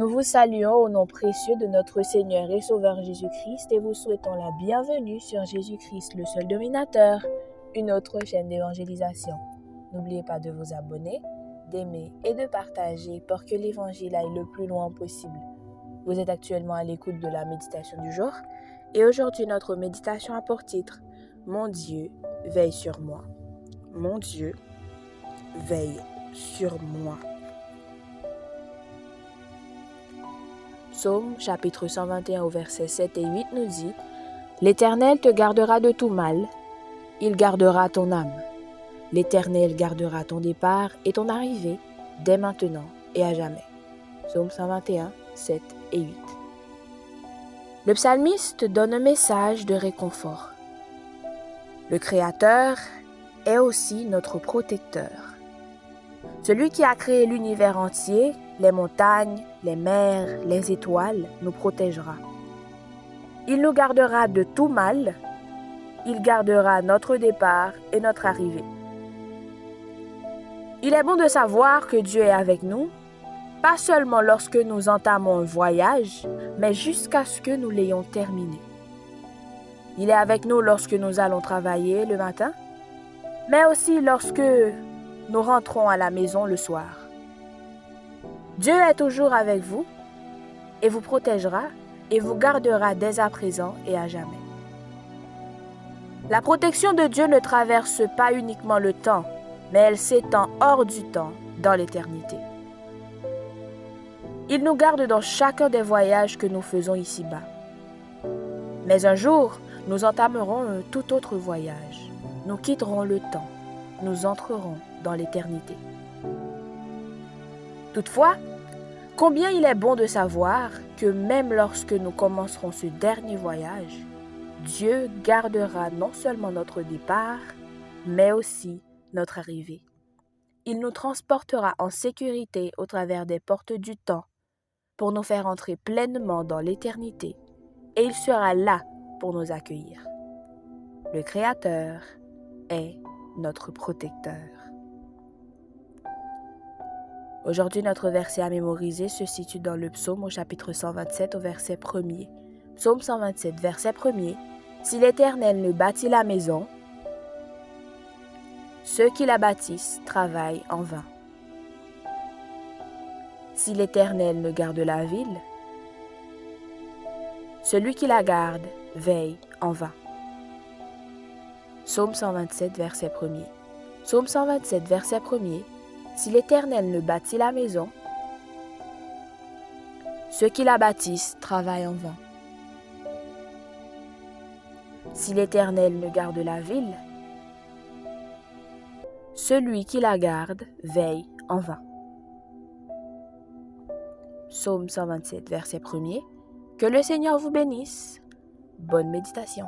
Nous vous saluons au nom précieux de notre Seigneur et Sauveur Jésus-Christ et vous souhaitons la bienvenue sur Jésus-Christ, le seul dominateur, une autre chaîne d'évangélisation. N'oubliez pas de vous abonner, d'aimer et de partager pour que l'Évangile aille le plus loin possible. Vous êtes actuellement à l'écoute de la méditation du jour et aujourd'hui notre méditation a pour titre « Mon Dieu veille sur moi ». Mon Dieu veille sur moi. Psaume chapitre 121 au verset 7 et 8 nous dit « L'Éternel te gardera de tout mal, il gardera ton âme. L'Éternel gardera ton départ et ton arrivée dès maintenant et à jamais. » Psaume 121, 7 et 8. Le psalmiste donne un message de réconfort. Le Créateur est aussi notre protecteur. Celui qui a créé l'univers entier, les montagnes, les mers, les étoiles, nous protégera. Il nous gardera de tout mal, il gardera notre départ et notre arrivée. Il est bon de savoir que Dieu est avec nous, pas seulement lorsque nous entamons un voyage, mais jusqu'à ce que nous l'ayons terminé. Il est avec nous lorsque nous allons travailler le matin, mais aussi lorsque nous rentrons à la maison le soir. Dieu est toujours avec vous et vous protégera et vous gardera dès à présent et à jamais. La protection de Dieu ne traverse pas uniquement le temps, mais elle s'étend hors du temps, dans l'éternité. Il nous garde dans chacun des voyages que nous faisons ici-bas. Mais un jour, nous entamerons un tout autre voyage. Nous quitterons le temps. Nous entrerons dans l'éternité. Toutefois, combien il est bon de savoir que même lorsque nous commencerons ce dernier voyage, Dieu gardera non seulement notre départ, mais aussi notre arrivée. Il nous transportera en sécurité au travers des portes du temps pour nous faire entrer pleinement dans l'éternité et il sera là pour nous accueillir. Le Créateur est notre protecteur. Aujourd'hui, notre verset à mémoriser se situe dans le psaume au chapitre 127 au verset 1er. Psaume 127, verset 1er. Si l'Éternel ne bâtit la maison, ceux qui la bâtissent travaillent en vain. Si l'Éternel ne garde la ville, celui qui la garde veille en vain. Psaume 127, verset 1er. Psaume 127, verset 1er. Si l'Éternel ne bâtit la maison, ceux qui la bâtissent travaillent en vain. Si l'Éternel ne garde la ville, celui qui la garde veille en vain. Psaume 127, verset 1er. Que le Seigneur vous bénisse. Bonne méditation.